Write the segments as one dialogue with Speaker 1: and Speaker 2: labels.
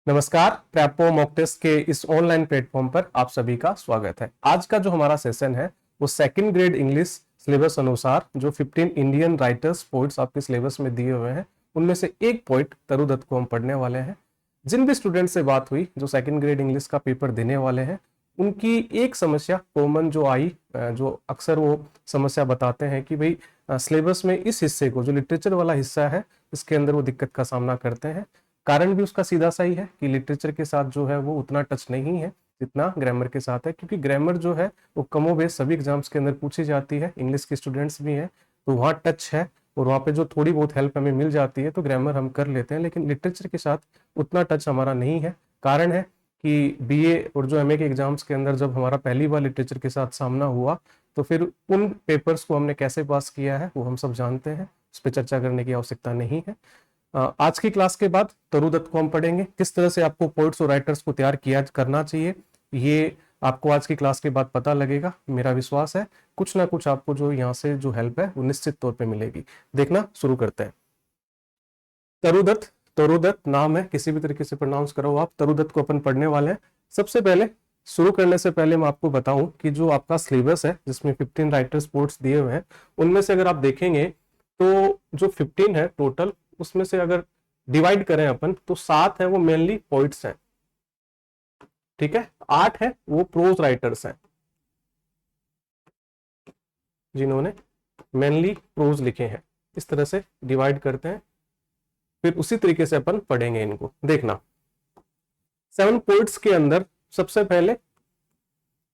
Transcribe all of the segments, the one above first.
Speaker 1: नमस्कार। प्रैपो mock test के इस ऑनलाइन प्लेटफॉर्म पर आप सभी का स्वागत है। आज का जो हमारा सेशन है वो सेकंड ग्रेड इंग्लिश सिलेबस अनुसार जो 15 इंडियन राइटर्स पोइट्स आपके सिलेबस में दिए हुए हैं उनमें से एक पोइट तरुदत्त को हम पढ़ने वाले हैं। जिन भी स्टूडेंट से बात हुई जो सेकंड ग्रेड इंग्लिश का पेपर देने वाले हैं, उनकी एक समस्या कॉमन जो आई, जो अक्सर वो समस्या बताते हैं कि भाई सिलेबस में इस हिस्से को, जो लिटरेचर वाला हिस्सा है, इसके अंदर वो दिक्कत का सामना करते हैं। कारण भी उसका सीधा सा ही है कि लिटरेचर के साथ जो है वो उतना टच नहीं है जितना ग्रामर के साथ है, क्योंकि ग्रामर जो है वो कमोबेश सभी एग्जाम्स के अंदर पूछी जाती है। इंग्लिश के स्टूडेंट्स भी हैं तो वहाँ टच है और वहाँ पे जो थोड़ी बहुत हेल्प हमें मिल जाती है तो ग्रामर हम कर लेते हैं, लेकिन लिटरेचर के साथ उतना टच हमारा नहीं है। कारण है कि बीए और जो एमए के एग्जाम्स के अंदर जब हमारा पहली बार लिटरेचर के साथ सामना हुआ तो फिर उन पेपर्स को हमने कैसे पास किया है वो हम सब जानते हैं, उस पर चर्चा करने की आवश्यकता नहीं है। आज की क्लास के बाद तरुदत्त को हम पढ़ेंगे। किस तरह से आपको पोइट्स और राइटर्स को तैयार किया करना चाहिए ये आपको आज की क्लास के बाद पता लगेगा। मेरा विश्वास है कुछ ना कुछ आपको जो यहाँ से जो हेल्प है वो निश्चित तौर पे मिलेगी। देखना शुरू करते हैं। तरुदत्त, तरुदत्त नाम है, किसी भी तरीके से प्रोनाउंस करो आप। तरुदत्त को अपन पढ़ने वाले हैं। सबसे पहले शुरू करने से पहले मैं आपको बताऊं कि जो आपका सिलेबस है जिसमें 15 राइटर्स पोइट्स दिए हुए हैं, उनमें से अगर आप देखेंगे तो जो 15 है टोटल, उसमें से अगर डिवाइड करें अपन तो 7 है वो मेनली पोइट्स हैं, ठीक है। 8 है वो प्रोज राइटर्स हैं जिन्होंने मेनली प्रोज लिखे हैं। इस तरह से डिवाइड करते हैं, फिर उसी तरीके से अपन पढ़ेंगे इनको। देखना 7 पोइट्स के अंदर सबसे पहले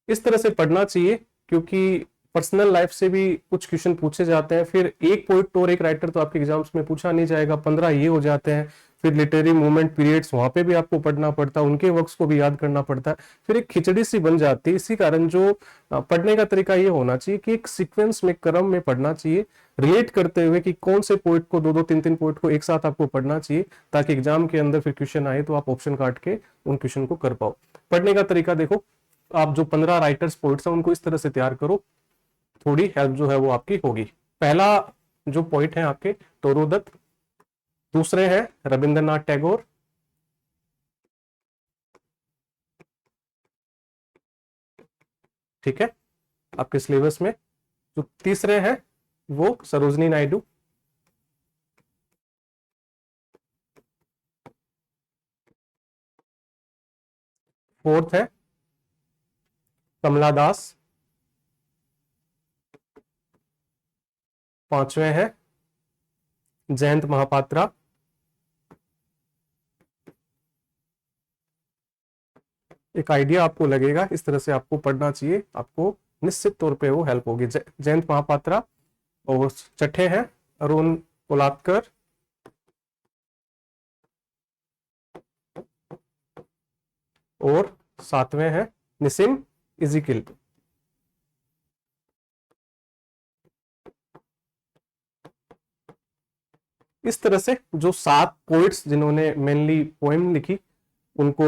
Speaker 1: इस तरह से पढ़ना चाहिए, क्योंकि पर्सनल लाइफ से भी कुछ क्वेश्चन पूछे जाते हैं। फिर एक पोइट और एक राइटर तो आपके एग्जाम्स में पूछा नहीं जाएगा, 15 ये हो जाते हैं। फिर लिटरेरी मूवमेंट पीरियड्स, वहां पे भी आपको पढ़ना पड़ता है, उनके वर्क्स को भी याद करना पड़ता है। फिर एक खिचड़ी सी बन जाती है। इसी कारण जो पढ़ने का तरीका ये होना चाहिए कि एक सीक्वेंस में, क्रम में पढ़ना चाहिए, रिलेट करते हुए कि कौन से पोइट को, दो तीन तीन पोइट को एक साथ आपको पढ़ना चाहिए, ताकि एग्जाम के अंदर फिर क्वेश्चन आए तो आप ऑप्शन काट के उन क्वेश्चन को कर पाओ। पढ़ने का तरीका देखो, आप जो 15 राइटर्स पोइट्स हैं उनको इस तरह से तैयार करो, थोड़ी हेल्प जो है वो आपकी होगी। पहला जो पॉइंट है आपके तरुदत्त, दूसरे हैं रविंद्रनाथ टैगोर, ठीक है, आपके सिलेबस में। जो तीसरे हैं वो सरोजनी नायडू, फोर्थ है कमला दास, पांचवें हैं जयंत महापात्रा, एक आइडिया आपको लगेगा इस तरह से आपको पढ़ना चाहिए, आपको निश्चित तौर पे वो हेल्प होगी। जयंत महापात्रा। और छठे हैं अरुण कोलात्कर, और सातवें हैं निसिम इजिकिल। इस तरह से जो 7 पोइट्स जिन्होंने मेनली पोएम लिखी, उनको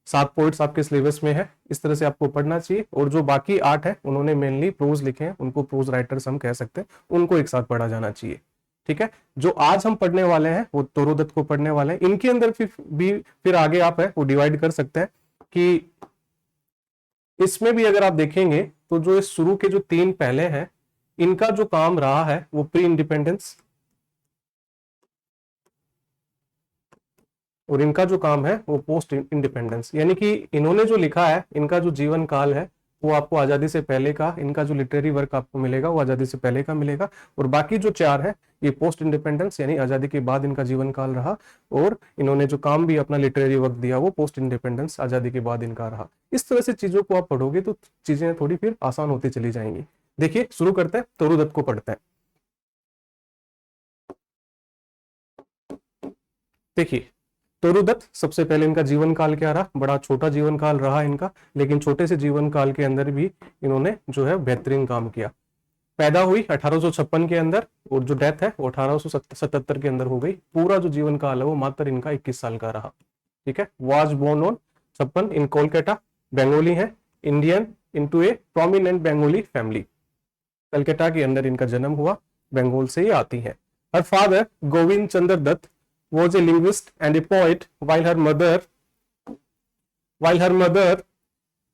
Speaker 1: 7 पोइट्स आपके सिलेबस में है, इस तरह से आपको पढ़ना चाहिए। और जो बाकी 8 है उन्होंने मेनली प्रोज लिखे हैं, उनको प्रोज राइटर्स हम कह सकते हैं, उनको एक साथ पढ़ा जाना चाहिए, ठीक है। जो आज हम पढ़ने वाले हैं वो तरुदत्त को पढ़ने वाले हैं। इनके अंदर फिर आगे आप है वो डिवाइड कर सकते हैं कि इसमें भी अगर आप देखेंगे तो जो इस शुरू के जो 3 पहले हैं, इनका जो काम रहा है वो प्री इंडिपेंडेंस, और इनका जो काम है वो पोस्ट इंडिपेंडेंस। यानी कि इन्होंने जो लिखा है, इनका जो जीवन काल है वो आपको आजादी से पहले का, इनका जो लिटरेरी वर्क आपको मिलेगा वो आजादी से पहले का मिलेगा। और बाकी जो 4 है ये पोस्ट इंडिपेंडेंस, यानी आजादी के बाद इनका जीवन काल रहा, और इन्होंने जो काम भी अपना लिटरेरी वर्क दिया वो पोस्ट इंडिपेंडेंस, आजादी के बाद इनका रहा। इस तरह से चीजों को आप पढ़ोगे तो चीजें थोड़ी फिर आसान होती चली जाएंगी। देखिए शुरू करते हैं, तरुदत्त को पढ़ते हैं। देखिए तरुदत्त, सबसे पहले इनका जीवन काल क्या रहा, बड़ा छोटा जीवन काल रहा इनका, लेकिन छोटे से जीवन काल के अंदर भी इन्होंने जो है बेहतरीन काम किया। पैदा हुई 1856 के अंदर, और जो डेथ है वो 1877 के अंदर हो गई। पूरा जो जीवन काल है वो मात्र इनका 21 साल का रहा, ठीक है। वाज बोर्न ऑन 56 इन कोलकाता, बंगाली है, इंडियन इनटू ए प्रोमिनेंट बंगाली फैमिली। कलकत्ता के अंदर इनका जन्म हुआ, बंगाल से ही आती है। Her father Govind Chandra Dutt was a linguist and a poet, while her mother while her mother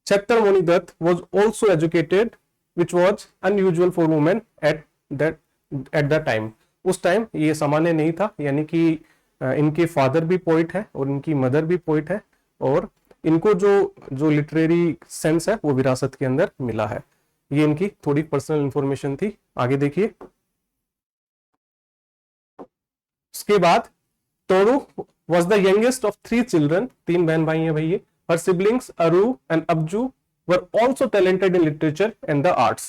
Speaker 1: Chattarmoni Dutt was also educated, which was unusual for women that at the time. उस टाइम ये सामान्य नहीं था, यानी कि इनके फादर भी पोइट है और इनकी मदर भी पोइट है, और इनको जो जो लिटरेरी सेंस है वो विरासत के अंदर मिला है। ये इनकी थोड़ी पर्सनल इंफॉर्मेशन थी। आगे देखिए, उसके बाद Toru was the youngest of 3 children, 3 बहन भाई हैं भैया। Her siblings Aru and Abju were also talented in literature and the arts.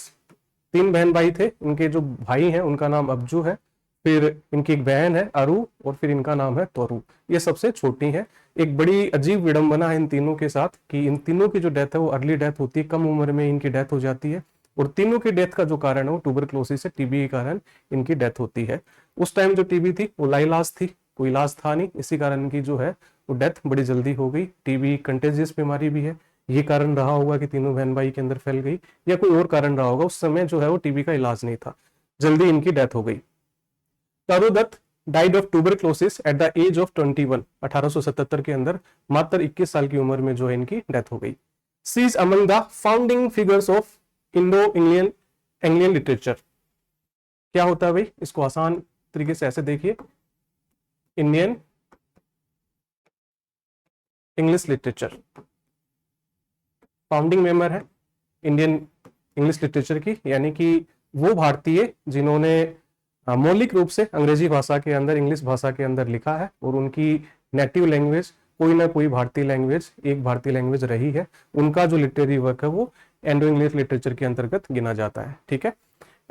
Speaker 1: 3 बहन भाई थे, इनके जो भाई हैं उनका नाम अब्जू है, फिर इनकी एक बहन है अरू, और फिर इनका नाम है तोरू। ये सबसे छोटी है। एक बड़ी अजीब विडंबना है इन तीनों के साथ कि इन तीनों की जो डेथ है वो अर्ली डेथ होती है, कम उम्र में इनकी डेथ हो जाती है, और तीनों की डेथ का जो कारण है वो ट्यूबरक्लोसिस से, टीबी के कारण इनकी डेथ होती है। उस टाइम जो टीबी थी वो लाइलाज थी, कोई इलाज था नहीं, इसी कारण इनकी जो है वो डेथ बड़ी जल्दी हो गई। टीबी कंटेजियस बीमारी भी है, ये कारण रहा होगा कि तीनों बहन भाई के अंदर फैल गई, या कोई और कारण रहा होगा। उस समय जो है वो टीबी का इलाज नहीं था, जल्दी इनकी डेथ हो गई। Toru Dutt died of tuberculosis at the age of 21, 1877 के अंदर मात्र 21 साल की उम्र में जो है इनकी डेथ हो गई। She is among the founding figures of Indo Anglian literature. क्या होता है भाई, इसको आसान तरीके से ऐसे देखिए, Indian English literature, founding member है इंडियन इंग्लिश लिटरेचर की, यानी कि वो भारतीय जिन्होंने मौलिक रूप से अंग्रेजी भाषा के अंदर, इंग्लिश भाषा के अंदर लिखा है, और उनकी नेटिव लैंग्वेज कोई ना कोई भारतीय लैंग्वेज, एक भारतीय लैंग्वेज रही है। उनका जो लिटरेरी वर्क है वो एंडो इंग्लिश लिटरेचर के अंतर्गत गिना जाता है। ठीक है,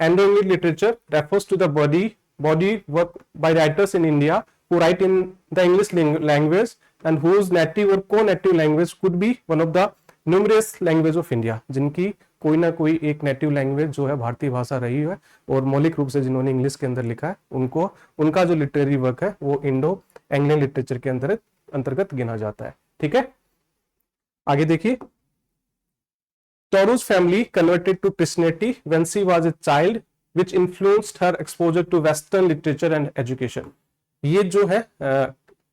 Speaker 1: Indo English literature refers to the body work by writers in India who write in the English language and whose native or co-native language could be one of the numerous language of India, जिनकी कोई ना कोई एक native language जो है भारतीय भाषा रही है, और मौलिक रूप से जिन्होंने इंग्लिश के अंदर लिखा है, उनको उनका जो लिटरेरी वर्क है वो इंडो एंग्लियन लिटरेचर के अंतर्गत गिना जाता है। ठीक है, आगे देखिए, Toru's family converted to Christianity when she was a child, which influenced her exposure to Western literature and education. ये जो है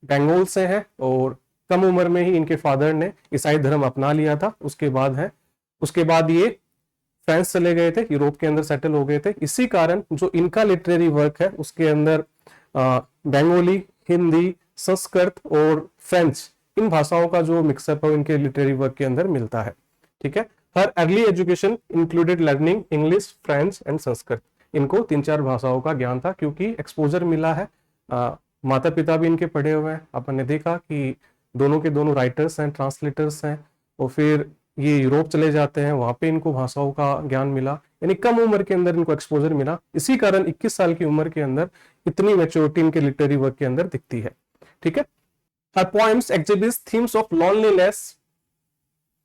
Speaker 1: बंगाल से है, और कम उम्र में ही इनके फादर ने ईसाई धर्म अपना लिया था। उसके बाद ये फ्रांस चले गए थे, यूरोप के अंदर सेटल हो गए थे। इसी कारण जो इनका लिटरेरी वर्क है उसके अंदर बंगाली, हिंदी, संस्कृत और फ्रेंच, इन भाषाओं का जो मिक्सअप है इनके लिटरेरी वर्क के अंदर मिलता है। ठीक है, her early education included learning English, French and Sanskrit. इनको 3-4 भाषाओं का ज्ञान था, क्योंकि एक्सपोजर मिला है। माता पिता भी इनके पढ़े हुए हैं, अपन ने देखा कि दोनों के दोनों राइटर्स हैं, ट्रांसलेटर्स हैं, और फिर ये यूरोप चले जाते हैं, वहां पे इनको भाषाओं का ज्ञान मिला, यानी कम उम्र के अंदर इनको एक्सपोजर मिला। इसी कारण 21 साल की उम्र के अंदर इतनी मैच्योरिटी इनके लिटरेरी वर्क के अंदर दिखती है। ठीक है, her poems exhibit themes of loneliness,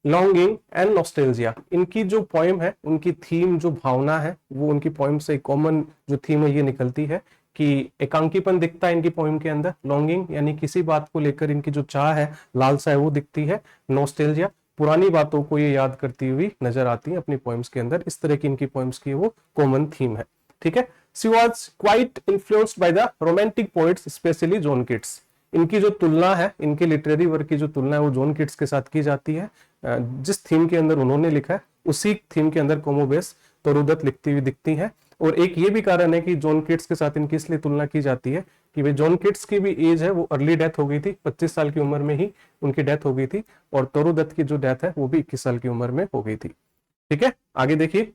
Speaker 1: longing and nostalgia. इनकी जो पोएम है, उनकी थीम, जो भावना है, वो उनकी पोएम से कॉमन जो थीम है ये निकलती है कि एकांकीपन दिखता है इनकी पोएम के अंदर, लॉन्गिंग यानी किसी बात को लेकर इनकी जो चाह है, लालसा है, वो दिखती है, नॉस्टैल्जिया पुरानी बातों को ये याद करती हुई नजर आती है अपनी पोएम्स के अंदर। इस तरह की इनकी पोएम्स की वो कॉमन थीम है। ठीक है, she was quite influenced by the romantic poets, specially John Keats. इनकी जो तुलना है, इनके लिटरेरी वर्क की जो तुलना है वो जॉन कीट्स के साथ की जाती है। जिस थीम के अंदर उन्होंने लिखा है उसी थीम के अंदर कमोबेश तोरू दत्त लिखती हुई दिखती है। और एक ये भी कारण है कि जॉन कीट्स के साथ इनकी इसलिए तुलना की जाती है कि वे जॉन कीट्स की भी एज है वो अर्ली डेथ हो गई थी, 25 साल की उम्र में ही उनकी डेथ हो गई थी, और तोरू दत्त की जो डेथ है वो भी 21 साल की उम्र में हो गई थी। ठीक है, आगे देखिए।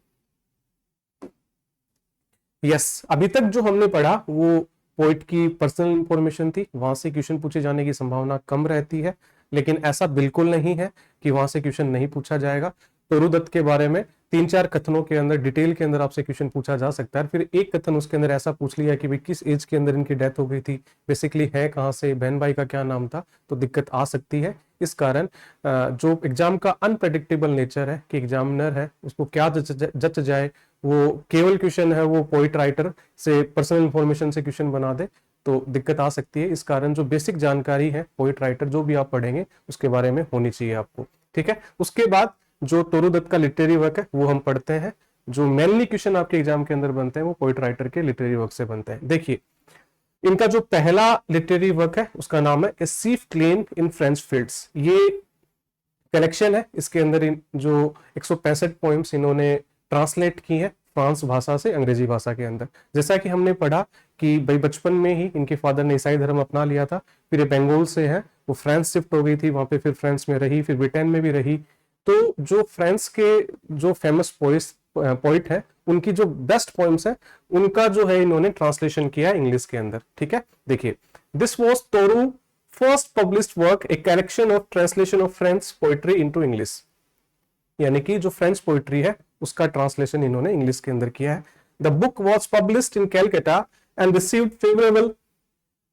Speaker 1: यस, अभी तक जो हमने पढ़ा वो पोइट की पर्सनल इंफॉर्मेशन थी, वहां से क्वेश्चन पूछे जाने की संभावना कम रहती है, लेकिन ऐसा बिल्कुल नहीं है कि वहां से क्वेश्चन नहीं पूछा जाएगा। तोरू दत्त के बारे में 3-4 कथनों के अंदर, डिटेल के अंदर आपसे क्वेश्चन पूछा जा सकता है। फिर एक कथन उसके अंदर ऐसा पूछ लिया कि भाई किस एज के अंदर इनकी डेथ हो गई थी, बेसिकली है कहाँ से, बहन भाई का क्या नाम था, तो दिक्कत आ सकती है। इस कारण जो एग्जाम का अनप्रेडिक्टेबल नेचर है कि एग्जामिनर है उसको क्या जच जाए, वो केवल क्वेश्चन है वो पोइट राइटर से पर्सनल इंफॉर्मेशन से क्वेश्चन बना दे, तो दिक्कत आ सकती है। इस कारण जो बेसिक जानकारी है पोइट राइटर जो भी आप पढ़ेंगे उसके बारे में होनी चाहिए आपको। ठीक है, उसके बाद जो तोरू दत्त का लिटरेरी वर्क है वो हम पढ़ते हैं। जो मेनली क्वेश्चन आपके एग्जाम के अंदर बनते हैं वो पोइट राइटर के लिटरेरी वर्क से बनते हैं। देखिए, इनका जो पहला लिटरेरी वर्क है उसका नाम है ए sheaf gleaned in French fields. ये कलेक्शन है, इसके अंदर जो 165 पोएम्स इन्होंने ट्रांसलेट की है फ्रांस भाषा से अंग्रेजी भाषा के अंदर। जैसा कि हमने पढ़ा कि भाई बचपन में ही इनके फादर ने ईसाई धर्म अपना लिया था, फिर ये बंगाल से है, वो फ्रांस शिफ्ट हो गई थी, वहां पे फिर फ्रांस में रही, फिर ब्रिटेन में भी रही। तो जो फ्रांस के जो फेमस पोइट है, उनकी जो बेस्ट पोएम्स है, उनका जो है इन्होंने ट्रांसलेशन किया इंग्लिश के अंदर। ठीक है, देखिए, this was Toru first published work, a collection of translation of French poetry into English, यानी कि जो फ्रेंच पोइट्री है उसका ट्रांसलेशन इन्होंने इंग्लिश के अंदर किया है। The book was published in Calcutta and received favourable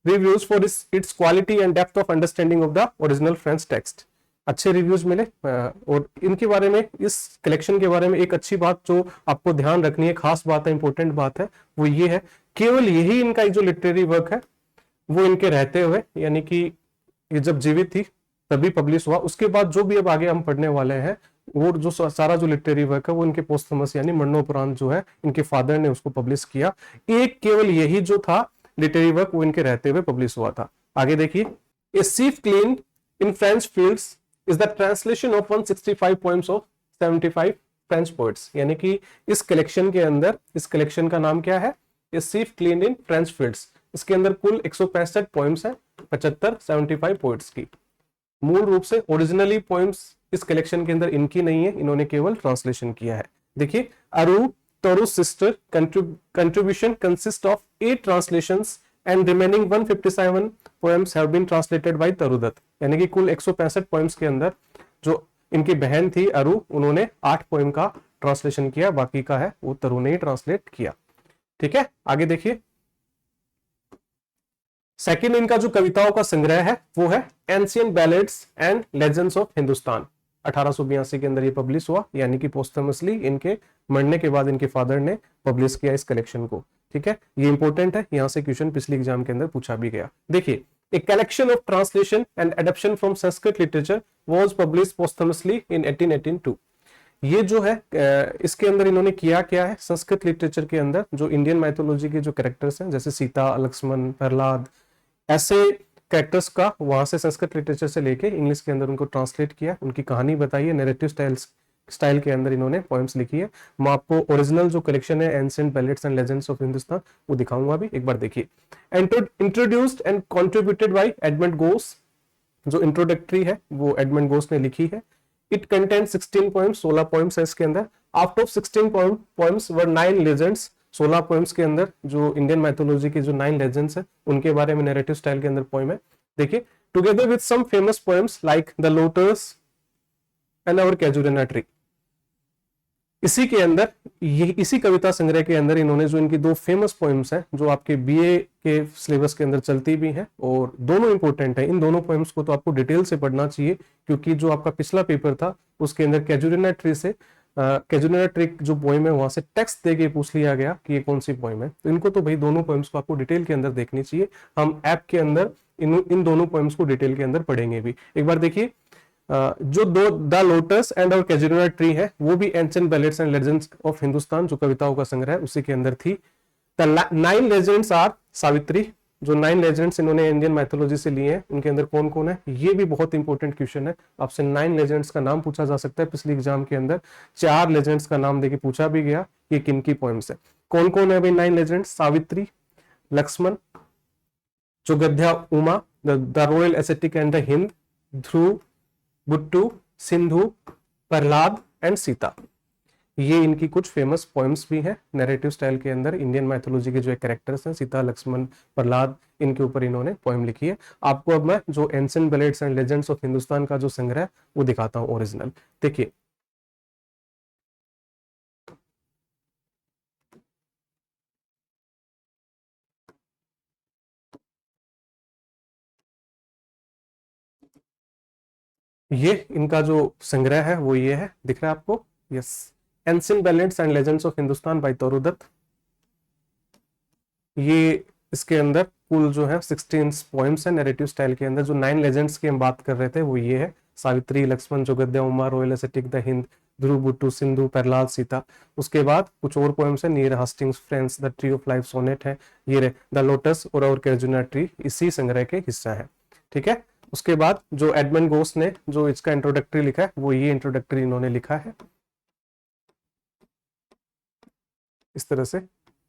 Speaker 1: reviews for its quality and depth of understanding of the original French text. अच्छे रिव्यूज मिले। और इनके बारे में, इस कलेक्शन के बारे में एक अच्छी बात जो आपको ध्यान रखनी है, खास बात है, इंपॉर्टेंट बात है, वो ये है, केवल यही इनका जो लिटरेरी वर्क है वो इनके रहते हुए, यानी कि ये जब जीवित थी तभी पब्लिश हुआ। उसके बाद जो भी अब आगे हम पढ़ने वाले हैं, वो जो सारा जो लिटरेरी वर्क है वो इनके पोस्टमस यानी मरणोपरांत जो है इनके फादर ने उसको पब्लिश किया। एक केवल यही जो था लिटरेरी वर्क वो इनके रहते हुए पब्लिश हुआ था। आगे देखिए, a sheaf gleaned in French fields is the translation of 165 poems of 75 French poets, यानी कि इस कलेक्शन के अंदर, इस कलेक्शन का नाम क्या है, ए sheaf gleaned in French fields. इसके अंदर कुल 165 पोएम्स है 75 पोएट्स की। मूल रूप से ओरिजिनली पोएम्स इस कलेक्शन के अंदर इनकी नहीं है, इन्होंने केवल ट्रांसलेशन किया है। देखिए, Aru Toru sister contribution consist of 8 translations and remaining 157 poems have been translated by Toru Dutt, यानी कि कुल 165 पोएम्स के अंदर जो इनकी बहन थी अरु, उन्होंने 8 पोएम का ट्रांसलेशन किया, बाकी का है वो तरु ने ही ट्रांसलेट किया। ठीक है, आगे देखिए, सेकंड इनका जो कविताओं का संग्रह है वो है ancient ballads and legends of Hindustan. 1882 के अंदर ये पब्लिश हुआ, यानी कि पोस्टमसली इनके मरने के बाद इनके फादर ने पब्लिश किया इस कलेक्शन को। ठीक है, ये इंपॉर्टेंट है, यहां से क्वेश्चन पिछले एग्जाम के अंदर पूछा भी गया। देखिए, a collection of translation and adaption from Sanskrit literature was published posthumously in 1882। ये जो है इसके अंदर इन्होंने किया क्या है, संस्कृत लिटरेचर के अंदर जो इंडियन माइथोलॉजी के जो कैरेक्टर्स हैं, जैसे सीता, लक्ष्मण, प्रहलाद, ऐसे कैरेक्टर्स का वहां से संस्कृत लिटरेचर से लेके इंग्लिश के अंदर उनको ट्रांसलेट किया, उनकी कहानी बताई है, नैरेटिव स्टाइल के अंदर इन्होंने पोएम्स लिखी है। मैं आपको ओरिजिनल जो कलेक्शन है ancient ballads and legends of Hindustan वो दिखाऊंगा अभी, एक बार देखिए। Introduced and contributed by Edmund Gosse, जो इंट्रोडक्टरी है वो एडमंड गोस ने लिखी है। इट कंटेन्स 16 पोएम्स, 16 पोएम्स है इसके अंदर। Out of 16 poems were 9 legends, 16 poems के अंदर जो इंडियन माइथोलॉजी के जो 9 लेजेंड्स है उनके बारे में नैरेटिव स्टाइल के अंदर पोएम है। देखिए, together with some famous poems like the lotus and our casuarina tree. इसी के अंदर, ये इसी कविता संग्रह के अंदर इन्होंने जो इनकी 2 फेमस पोएम्स हैं जो आपके बीए के सिलेबस के अंदर चलती भी हैं और दोनों इंपॉर्टेंट है, इन दोनों पोएम्स को तो आपको डिटेल से पढ़ना चाहिए, क्योंकि जो आपका पिछला पेपर था उसके अंदर कैजुरिना ट्री से कैजुरिना ट्री जो पोएम है वहां से टेक्स्ट दे के पूछ लिया गया कि ये कौन सी पोएम है। तो इनको तो भाई दोनों पोएम्स को आपको डिटेल के अंदर देखनी चाहिए। हम ऐप के अंदर इन दोनों पोएम्स को डिटेल के अंदर पढ़ेंगे भी। एक बार देखिए, जो द लोटस एंड और कैजुरिना ट्री है वो भी ancient ballads and legends of Hindustan जो कविताओं का संग्रह है उसी के अंदर थी। द 9 लेजेंड्स आर सावित्री, जो 9 लेजेंड्स इन्होंने इंडियन माइथोलॉजी से लिए हैं उनके अंदर कौन कौन है, ये भी बहुत इंपॉर्टेंट क्वेश्चन है। आपसे 9 लेजेंड्स का नाम पूछा जा सकता है, पिछले एग्जाम के अंदर 4 लेजेंड्स का नाम देके पूछा भी गया, ये किन की पोएम्स है। कौन कौन है भाई 9 legends, Savitri, Lakshman, Jogadhya Uma, the royal ascetic and the hind, Dhruva, Buttoo, Sindhu, Prahlad and Sita. ये इनकी कुछ फेमस पोएम्स भी हैं नैरेटिव स्टाइल के अंदर। इंडियन माइथोलॉजी के जो कैरेक्टर्स हैं सीता, लक्ष्मण, प्रहलाद, इनके ऊपर इन्होंने पोएम लिखी है। आपको अब मैं जो ancient ballads and legends of Hindustan का जो संग्रह है वो दिखाता हूं ओरिजिनल। देखिए, ये इनका जो संग्रह है वो ये है, दिख रहा है आपको, yes, ancient ballads and legends of Hindustan by Toru Dutt. ये इसके अंदर कुल जो है 16 पोएम्स है नैरेटिव स्टाइल के अंदर। जो 9 लेजेंड्स की हम बात कर रहे थे वो ये है, Savitri, Lakshman, Jogadhya Uma, royal ascetic, the hind, Dhruva, Buttoo, Sindhu, Prahlad, Sita. उसके बाद कुछ और पोएम्स है, near Hastings, friends, the tree of life, sonnet है, ये द लोटस और कैजुरिना ट्री इसी संग्रह के हिस्सा है। ठीक है, उसके बाद जो एडमंड गोस ने जो इसका इंट्रोडक्टरी लिखा है वो ये इंट्रोडक्टरी इन्होंने लिखा है इस तरह से।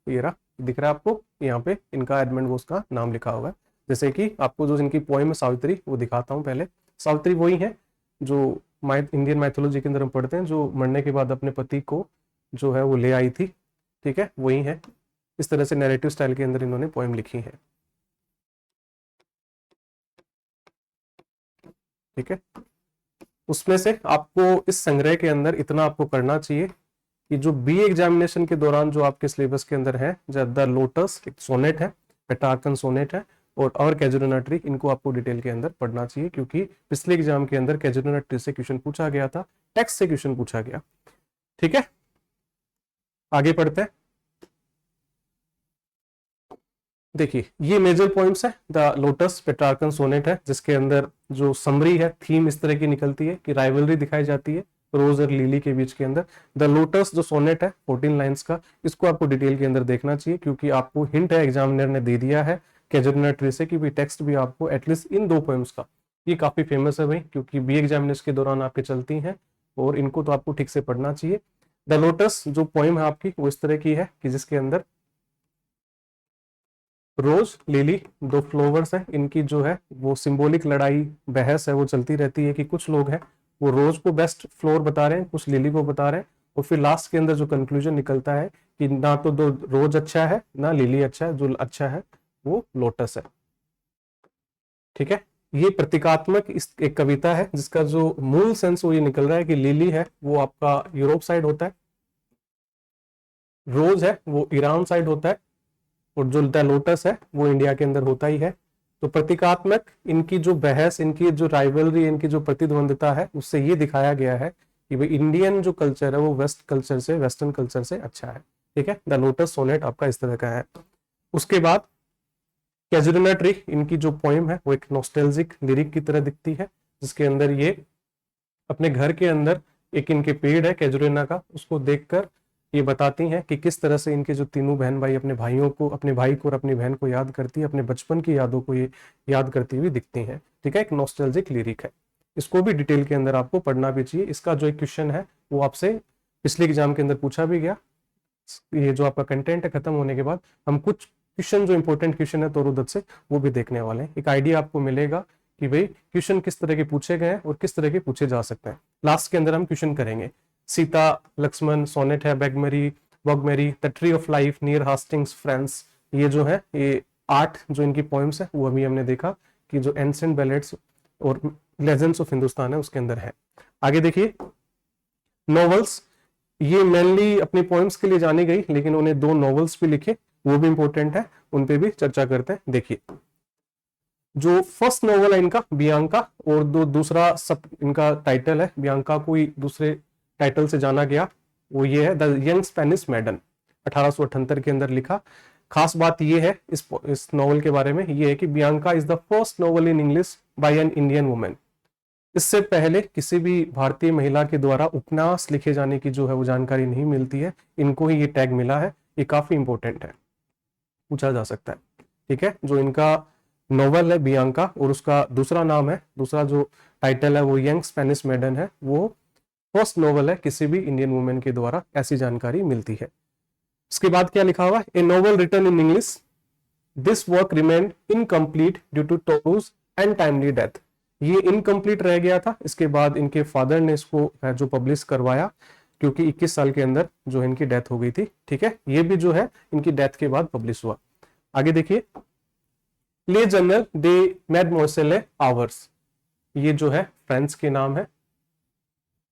Speaker 1: ये रहा, दिख रहा है आपको यहाँ पे इनका एडमंड गोस का नाम लिखा हुआ है। जैसे कि आपको जो इनकी पोएम है सावित्री वो दिखाता हूँ पहले। सावित्री वही है जो इंडियन माइथोलॉजी के अंदर हम पढ़ते हैं, जो मरने के बाद अपने पति को जो है वो ले आई थी, ठीक है, वही है। इस तरह से नैरेटिव स्टाइल के अंदर इन्होंने पोएम लिखी है, ठीक है। उसमें से आपको इस संग्रह के अंदर इतना आपको करना चाहिए कि जो बी एग्जामिनेशन के दौरान जो आपके सिलेबस के अंदर है, द लोटस एक सोनेट है, पेट्रार्कन सोनेट है, और कैजुरिना ट्री, इनको आपको डिटेल के अंदर पढ़ना चाहिए, क्योंकि पिछले एग्जाम के अंदर कैजुरिना ट्री से क्वेश्चन पूछा गया था, टेक्स्ट से क्वेश्चन पूछा गया, ठीक है। आगे पढ़ते हैं। देखिए ये मेजर पॉइंट्स है, द लोटस पेट्रार्कन सोनेट है, जिसके अंदर जो समरी है, थीम इस तरह की निकलती है कि राइवलरी दिखाई जाती है रोज और लिली के बीच के अंदर। द लोटस जो सोनेट है 14 लाइंस का, इसको आपको डिटेल के अंदर देखना चाहिए, क्योंकि आपको हिंट है, एग्जामिनर ने दे दिया है कैजुरिना ट्री से कि भाई टेक्स्ट भी आपको एटलीस्ट इन 2 पोएम्स का, ये काफी फेमस है भाई, क्योंकि बी एग्जामिनेशन के दौरान आपके चलती हैं और इनको तो आपको ठीक से पढ़ना चाहिए। द लोटस जो पोएम है आपकी वो इस तरह की है कि जिसके अंदर रोज लिली 2 फ्लावर्स हैं, इनकी जो है वो सिंबॉलिक लड़ाई बहस है वो चलती रहती है कि कुछ लोग हैं वो रोज को बेस्ट फ्लोर बता रहे हैं, कुछ लिली को बता रहे हैं, और फिर लास्ट के अंदर जो कंक्लूजन निकलता है कि ना तो दो रोज अच्छा है ना लिली अच्छा है, जो अच्छा है वो लोटस है, ठीक है। ये प्रतीकात्मक इस एक कविता है जिसका जो मूल सेंस वो ये निकल रहा है कि लिली है वो आपका यूरोप साइड होता है, रोज है वो ईरान साइड होता है, और जो द लोटस है वो इंडिया के अंदर होता ही है। तो प्रतीकात्मक इनकी जो बहस, इनकी जो राइवलरी, इनकी जो प्रतिद्वंदिता है, उससे ये दिखाया गया है कि भाई इंडियन जो कल्चर है वो वेस्टर्न कल्चर से अच्छा है, ठीक है। द लोटस सोनेट आपका इस तरह का है। उसके बाद कैजुरिना ट्री, इनकी जो पोएम है वो एक नॉस्टैल्जिक लिरिक की तरह दिखती है, जिसके अंदर ये अपने घर के अंदर एक इनके पेड़ है कैजुरिना का, उसको देखकर ये बताती हैं कि किस तरह से इनके जो तीनों बहन भाई अपने भाइयों को, अपने भाई को और अपनी बहन को याद करती है, अपने बचपन की यादों को ये याद करती हुई दिखती हैं, ठीक है। एक नॉस्टैल्जिक लिरिक है, इसको भी डिटेल के अंदर आपको पढ़ना भी चाहिए। इसका जो एक क्वेश्चन है वो आपसे पिछले एग्जाम के अंदर पूछा भी गया। ये जो आपका कंटेंट है खत्म होने के बाद हम कुछ क्वेश्चन जो इंपॉर्टेंट क्वेश्चन है तोरुदत्त से वो भी देखने वाले हैं, एक आइडिया आपको मिलेगा कि भाई क्वेश्चन किस तरह के पूछे गए हैं और किस तरह के पूछे जा सकते हैं। लास्ट के अंदर हम क्वेश्चन करेंगे। सीता लक्ष्मण सोनेट है, Baugmaree Baugmaree, the tree of life, near Hastings, France, ये जो है ये 8 जो इनकी पोएम्स है वो अभी हमने देखा कि जो एंशिएंट बैलेड्स और लेजेंड्स ऑफ हिंदुस्तान है उसके अंदर है। आगे देखिए नॉवेल्स, ये मेनली अपनी पोएम्स के लिए जानी गई, लेकिन उन्हें 2 नॉवेल्स भी लिखे, वो भी इंपॉर्टेंट है, उन पे भी चर्चा करते हैं। देखिए जो फर्स्ट नॉवल है इनका बियांका, और दूसरा सब इनका टाइटल है, बियांका को ही दूसरे टाइटल से जाना गया, वो ये है द यंग स्पेनिश मैडन, 1878 के अंदर लिखा। खास बात ये है इस नॉवल के बारे में, ये है कि Bianca is the first novel in English by an Indian women. इससे पहले किसी भी भारतीय महिला के द्वारा उपन्यास लिखे जाने की जो है वो जानकारी नहीं मिलती है, इनको ही ये टैग मिला है, ये काफी इंपॉर्टेंट है, पूछा जा सकता है, ठीक है। जो इनका नॉवल है बियांका और उसका दूसरा नाम है, दूसरा जो टाइटल है वो यंग स्पेनिश मैडन है, वो फर्स्ट नॉवल है किसी भी इंडियन वुमेन के द्वारा, ऐसी जानकारी मिलती है। इसके बाद क्या लिखा हुआ है, a novel written in English, this work remained incomplete due to Toru's untimely death. ये इनकम्प्लीट रह गया था, इसके बाद इनके फादर ने इसको जो पब्लिश करवाया, क्योंकि 21 साल के अंदर जो इनकी डेथ हो गई थी, ठीक है। ये भी जो है इनकी डेथ के बाद पब्लिश हुआ। आगे देखिए ले जनरल दे मैडमोसेले आवर्स, ये जो है फ्रांस के नाम है,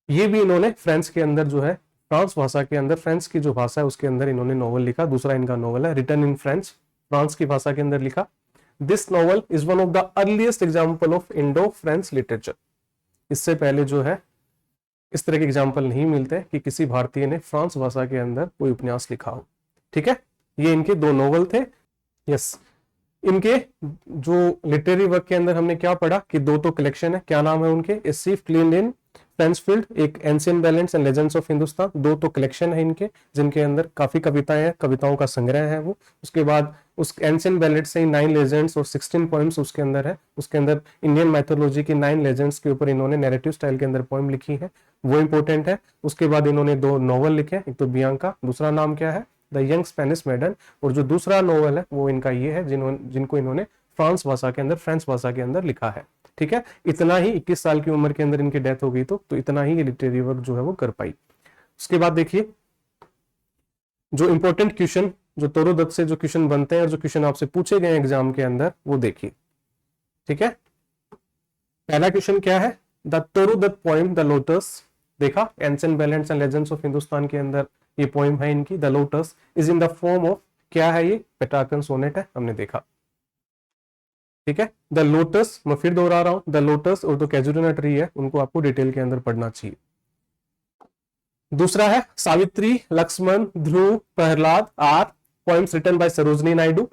Speaker 1: ये भी इन्होंने फ्रांस के अंदर जो है फ्रांस भाषा के अंदर, फ्रांस की जो भाषा है उसके अंदर इन्होंने नॉवल लिखा। दूसरा इनका नॉवल है रिटन इन फ्रेंच, फ्रांस की भाषा के अंदर लिखा। This novel is one of the earliest example of Indo French literature. इससे पहले जो है इस तरह के एग्जाम्पल नहीं मिलते कि किसी भारतीय ने फ्रांस भाषा के अंदर कोई उपन्यास लिखा हो, ठीक है। ये इनके 2 नॉवल थे। यस, इनके जो लिटरेरी वर्क के अंदर हमने क्या पढ़ा कि 2 तो कलेक्शन है, क्या नाम है उनके, ए सीफ क्लीन इन फ्रेंचफील्ड, एक ancient ballads and legends of Hindustan, 2 तो कलेक्शन है इनके जिनके अंदर काफी कविताएं हैं, कविताओं का संग्रह है वो। उसके बाद उस एंशिएंट बैलेट से ही 9 लेजेंड्स और 16 पोएम्स उसके अंदर है। उसके अंदर इंडियन मैथोलॉजी की 9 लेजेंड्स के ऊपर इन्होंने नैरेटिव स्टाइल के अंदर पोएम लिखी है, वो इंपॉर्टेंट है। उसके बाद इन्होंने 2 नॉवल लिखे, एक तो बियांका, दूसरा नाम क्या है द यंग स्पेनिश मेडन, और जो दूसरा नॉवल है वो इनका ये है जिनको इन्होंने फ्रांस भाषा के अंदर लिखा है। ठीक है, इतना ही 21 साल की उम्र के अंदर इनकी डेथ हो गई, तो इतना ही ये लिटरेरी वर्क जो है वो कर पाई। उसके बाद देखिए जो इंपॉर्टेंट क्वेश्चन जो तोरोदत्त से जो क्वेश्चन बनते हैं और जो क्वेश्चन आपसे पूछे गए एग्जाम के अंदर वो देखिए। ठीक है, पहला क्वेश्चन क्या है, द तोरोदत्त पोएम द लोटस, देखा ancient ballads and legends of Hindustan के अंदर ये पोएम है इनकी, the lotus is in the form of, क्या है ये पेट्रार्कन सोनेट है, हमने देखा। ठीक है, द लोटस, मैं फिर दोहरा रहा हूं, द लोटस और जो कैजुरिना ट्री है उनको आपको डिटेल के अंदर पढ़ना चाहिए। दूसरा है Savitri, Lakshman, Dhruv, Prahlad are poems written by Sarojini Naidu,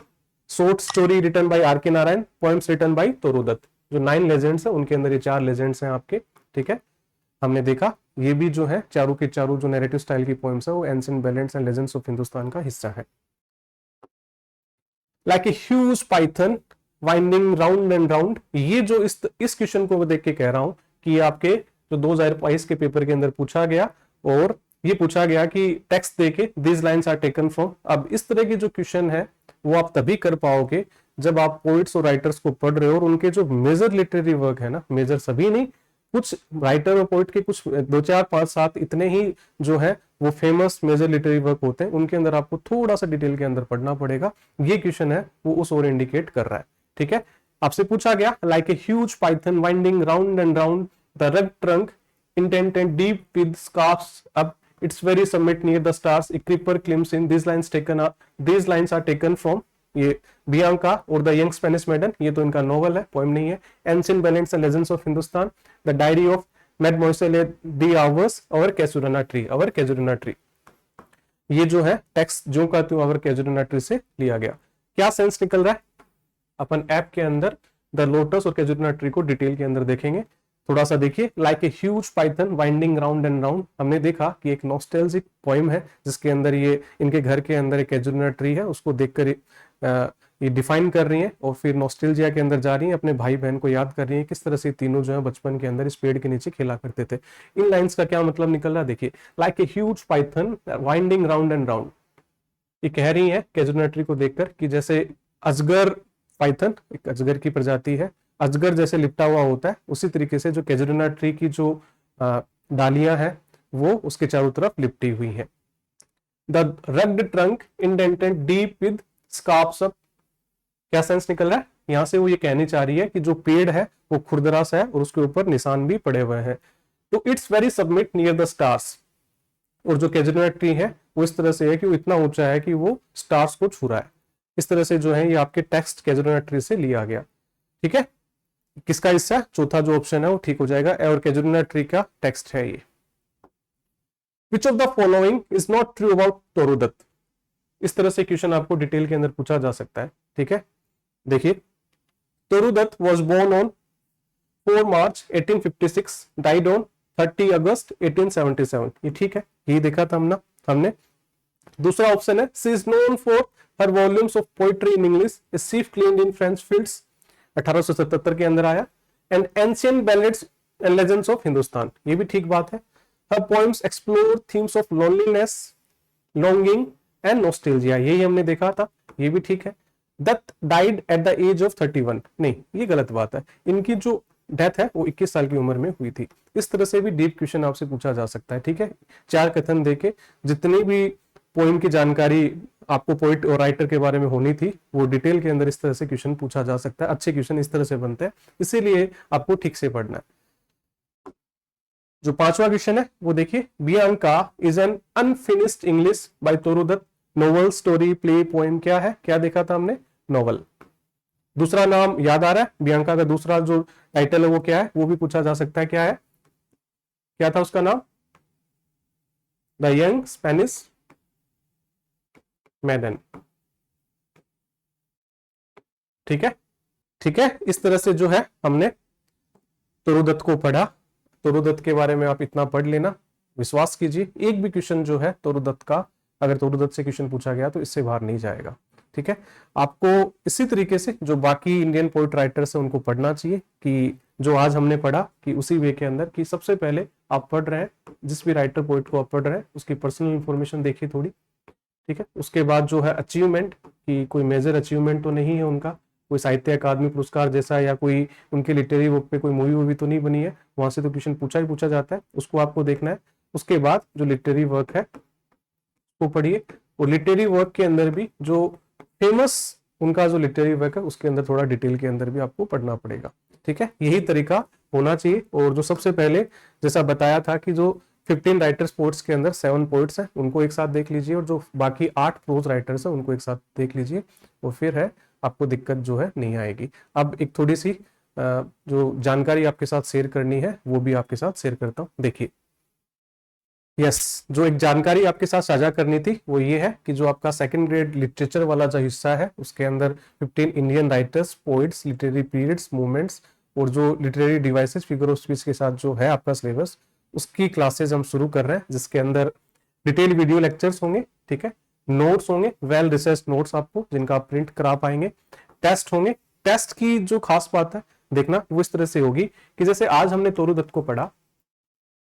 Speaker 1: short story written by R K Narayan, poems written by Toru Dutt. जो 9 लेजेंड्स है उनके अंदर ये 4 लेजेंड्स हैं आपके। ठीक है, हमने देखा ये भी जो है चारों के चारों जो नैरेटिव स्टाइल की पोएम्स है वो ancient ballads and legends of Hindustan का हिस्सा है। Like a huge Python winding round and round, ये जो इस क्वेश्चन को देख के कह रहा हूं कि आपके जो 2022 के पेपर के अंदर पूछा गया, और ये पूछा गया कि टेक्स्ट देके this lines are taken from. अब इस तरह की जो क्वेश्चन है वो आप तभी कर पाओगे जब आप पोइट्स और राइटर्स को पढ़ रहे हो और उनके जो मेजर लिटरेरी वर्क है ना, मेजर सभी नहीं, कुछ राइटर और पोइट के कुछ 2 4 5 7 इतने ही जो है वो फेमस मेजर लिटरेरी वर्क होते हैं, उनके अंदर आपको थोड़ा सा डिटेल के अंदर पढ़ना पड़ेगा। ये क्वेश्चन है वो उस ओर इंडिकेट कर रहा है। ठीक है, आपसे पूछा गया like a huge Python winding round and round the rug trunk indented deep with scarps up its very summit near the stars, a creeper climbs in, these lines are taken from ये Bianca और the young Spanish maiden, ये तो इनका novel है, poem नहीं है। Ancient ballads and legends of Hindustan, the diary of mademoiselle de Arvers, और casuarina tree, ये जो है टेक्स्ट जो का तो अवर कैजुरिना ट्री से लिया गया। क्या सेंस निकल रहा है, अपन ऐप के अंदर द लोटस और कैजुरिना ट्री को डिटेल के अंदर देखेंगे। थोड़ा सा देखिए, like a huge Python winding round and round, हमने देखा कि एक नॉस्टैल्जिक पोएम है जिसके अंदर ये इनके घर के अंदर एक कैजुरिना ट्री है, उसको देखकर ये डिफाइन कर रही है और फिर नॉस्टैल्जिया के अंदर जा रही है, अपने भाई बहन को याद कर रही है किस तरह से तीनों जो है बचपन के अंदर इस पेड़ के नीचे खेला करते थे। इन लाइंस का क्या मतलब निकल रहा है, देखिए like a huge Python winding round and round, ये कह रही है कैजुरिना ट्री को देखकर कि जैसे अजगर, पाइथन एक अजगर की प्रजाति है, अजगर जैसे लिपटा हुआ होता है, उसी तरीके से जो कैजुरिना ट्री की जो डालियां हैं वो उसके चारों तरफ लिपटी हुई है। The rugged trunk indented deep with scraps up, क्या सेंस निकल रहा है, यहां से वो ये कहनी चाह रही है कि जो पेड़ है वो खुरदरा सा है और उसके ऊपर निशान भी पड़े हुए हैं। तो it's very submit near the stars, और जो कैजुरिना ट्री है वो इस तरह से है कि वो इतना ऊंचा है कि वो स्टार्स को छू रहा है। इस तरह से जो है ये आपके टेक्स्ट कैजुरिना ट्री से लिया गया। ठीक है, किसका हिस्सा, चौथा जो ऑप्शन है वो ठीक हो जाएगा, और कैजुरिना ट्री का टेक्स्ट है ये। Which of the following is not true about Toru Dutt, इस तरह से क्वेश्चन आपको डिटेल के अंदर पूछा जा सकता है। ठीक है, देखिए Toru Dutt was born on 4 March 1856, died on 30 August 1877, ये ठीक है, यही देखा था हमने। दूसरा ऑप्शन है she is known for her volumes of poetry in English, a sheaf gleaned in French fields, 1877 के अंदर आया। And ancient ballads and legends of Hindustan, ये भी ठीक बात है। Her poems explore themes of loneliness, longing and nostalgia, यही हमने देखा था, ये भी ठीक है। Dutt died at the age of 31, नहीं ये गलत बात है, इनकी जो डेथ है वो 21 साल की उम्र में हुई थी। इस तरह से भी डीप क्वेश्चन आपसे पूछा जा सकता है। ठीक है, 4 कथन देके जितनी भी पोएम की जानकारी आपको पोइट और राइटर के बारे में होनी थी वो डिटेल के अंदर इस तरह से क्वेश्चन पूछा जा सकता है। अच्छे क्वेश्चन इस तरह से बनते हैं, इसीलिए आपको ठीक से पढ़ना है। जो 5वां क्वेश्चन है वो देखिए, Bianca is an unfinished English by Toru Dutt, novel, story, play, poem, क्या है, क्या देखा था हमने, नोवेल। दूसरा नाम याद आ रहा है, बियांका का दूसरा जो टाइटल है वो क्या है, वो भी पूछा जा सकता है, क्या है, क्या था उसका नाम, द यंग स्पेनिश मैडन। ठीक है, ठीक है, इस तरह से जो है हमने तोरोदत्त को पढ़ा। तोरोदत्त के बारे में आप इतना पढ़ लेना, विश्वास कीजिए एक भी क्वेश्चन जो है तोरोदत्त का, अगर तोरोदत्त से क्वेश्चन पूछा गया तो इससे बाहर नहीं जाएगा। ठीक है। आपको इसी तरीके से जो बाकी इंडियन पोइट राइटर्स हैं उनको पढ़ना चाहिए, कि जो आज हमने पढ़ा कि उसी वे के अंदर, कि सबसे पहले आप पढ़ रहे हैं जिस भी राइटर पोइट को आप पढ़ रहे हैं उसकी पर्सनल इंफॉर्मेशन देखिए थोड़ी, ठीक है। उसके बाद जो है अचीवमेंट, कि कोई मेजर अचीवमेंट तो नहीं है उनका, कोई साहित्य अकादमी पुरस्कार जैसा या कोई उनके लिटरेरी वर्क पे कोई मूवी वूवी तो नहीं बनी है, वहां से तो क्वेश्चन पूछा ही पूछा जाता है, उसको आपको देखना है। उसके बाद जो लिटरेरी वर्क है वो पढ़िए, और लिटरेरी वर्क के अंदर भी जो फेमस उनका जो लिटरेरी वर्क है उसके अंदर थोड़ा डिटेल के अंदर भी आपको पढ़ना पड़ेगा, ठीक है। यही तरीका होना चाहिए। और जो सबसे पहले जैसा बताया था कि जो 15 राइटर्स पोइट्स के अंदर 7 पोइट्स हैं उनको एक साथ देख लीजिए, और जो बाकी 8 प्रोज राइटर्स हैं उनको एक साथ देख लीजिए, और फिर है आपको दिक्कत जो है नहीं आएगी। अब एक थोड़ी सी जो जानकारी आपके साथ शेयर करनी है वो भी आपके साथ शेयर करता हूँ। देखिए, जो एक जानकारी आपके साथ साझा करनी थी वो ये है कि जो आपका सेकंड ग्रेड लिटरेचर वाला जो हिस्सा है उसके अंदर 15 Indian writers, poets, literary periods, movements और जो literary devices, figure of speech के साथ जो है आपका सिलेबस, उसकी क्लासेस हम शुरू कर रहे हैं, जिसके अंदर डिटेल वीडियो लेक्चर्स होंगे, ठीक है, नोट्स होंगे, वेल रिसर्च नोट्स आपको जिनका आप प्रिंट करा पाएंगे, टेस्ट होंगे। टेस्ट की जो खास बात है देखना वो इस तरह से होगी कि जैसे आज हमने तोरू दत्त को पढ़ा,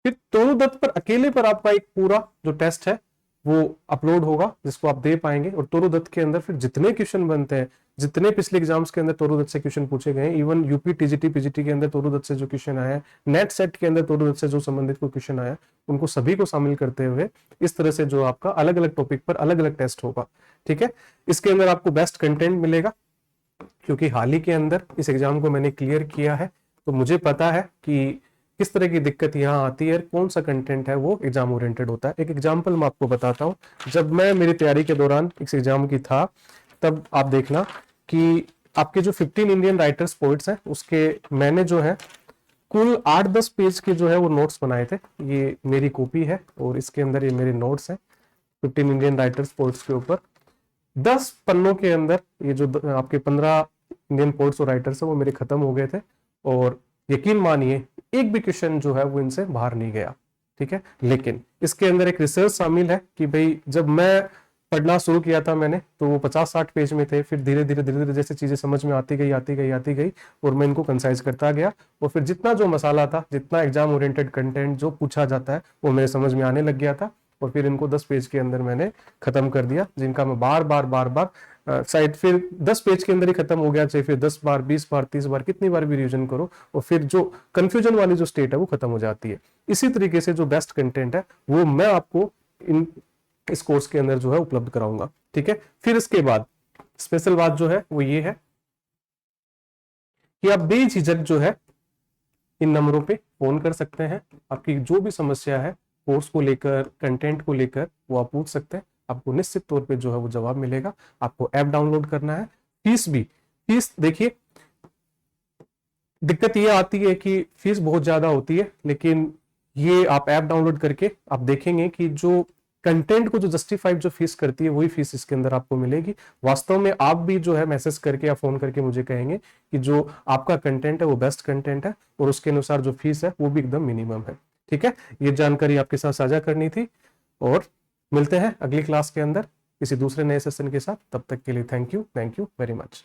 Speaker 1: फिर तोरू दत्त पर अकेले पर आपका एक पूरा जो टेस्ट है वो अपलोड होगा जिसको आप दे पाएंगे, और तोरू दत्त के अंदर फिर जितने क्वेश्चन बनते हैं, जितने पिछले एग्जाम्स के अंदर तोरू दत्त से क्वेश्चन पूछे गए, इवन यूपी टीजीटी पीजीटी के अंदर तोरू दत्त से जो क्वेश्चन आया, नेट सेट के अंदर तोरू दत्त से जो संबंधित कोई क्वेश्चन आया, उनको सभी को शामिल करते हुए इस तरह से जो आपका अलग अलग टॉपिक पर अलग अलग टेस्ट होगा, ठीक है। इसके अंदर आपको बेस्ट कंटेंट मिलेगा, क्योंकि हाल ही के अंदर इस एग्जाम को मैंने क्लियर किया है, तो मुझे पता है कि किस तरह की दिक्कत यहाँ आती है, कौन सा कंटेंट है वो एग्जाम ओरिएंटेड होता है। एक एग्जांपल मैं आपको बताता हूँ, जब मैं मेरी तैयारी के दौरान इस एग्जाम की था, तब आप देखना कि आपके जो 15 इंडियन राइटर्स पोइट्स हैं उसके मैंने जो है कुल 8-10 पेज के जो है वो नोट्स बनाए थे। ये मेरी कॉपी है और इसके अंदर ये मेरे नोट्स हैं 15 इंडियन राइटर्स पोइट्स के ऊपर। 10 पन्नों के अंदर ये जो आपके 15 इंडियन पोइट्स और राइटर्स है वो मेरे खत्म हो गए थे, और यकीन मानिए एक भी क्वेश्चन जो है वो इनसे बाहर नहीं गया, ठीक है। लेकिन इसके अंदर एक रिसर्च शामिल है कि भाई जब मैं पढ़ना शुरू किया था मैंने, तो वो 50-60 पेज में थे, फिर धीरे धीरे जैसे चीजें समझ में आती गई और मैं इनको कंसाइज करता गया, और फिर जितना जो मसाला था, जितना एग्जाम ओरिएंटेड कंटेंट जो पूछा जाता है वो मेरे समझ में आने लग गया था, और फिर इनको 10 पेज के अंदर मैंने खत्म कर दिया, जिनका मैं बार बार शायद फिर 10 पेज के अंदर ही खत्म हो गया, चाहे फिर 10 बार, 20 बार, 30 बार, कितनी बार भी रिवीजन करो, और फिर जो कंफ्यूजन वाली जो स्टेट है वो खत्म हो जाती है। इसी तरीके से जो बेस्ट कंटेंट है वो मैं आपको इस कोर्स के अंदर जो है उपलब्ध कराऊंगा, ठीक है। फिर इसके बाद स्पेशल बात जो है वो ये है कि आप बेझिझक जो है इन नंबरों पे फोन कर सकते हैं, आपकी जो भी समस्या है कोर्स को लेकर, कंटेंट को लेकर, वो आप पूछ सकते हैं, आपको निश्चित तौर पे जो है वो जवाब मिलेगा। आपको ऐप डाउनलोड करना है। फीस देखिए, दिक्कत ये आती है कि फीस बहुत ज्यादा होती है, लेकिन ये आप ऐप डाउनलोड करके आप देखेंगे कि जो कंटेंट को जो जस्टिफाइड जो फीस करती है वही फीस इसके अंदर आपको मिलेगी। वास्तव में आप भी जो है मैसेज करके या फोन करके मुझे कहेंगे कि जो आपका कंटेंट है वो बेस्ट कंटेंट है, और उसके अनुसार जो फीस है वो भी एकदम मिनिमम है, ठीक है। ये जानकारी आपके साथ साझा करनी थी, और मिलते हैं अगली क्लास के अंदर किसी दूसरे नए सेशन के साथ। तब तक के लिए थैंक यू वेरी मच।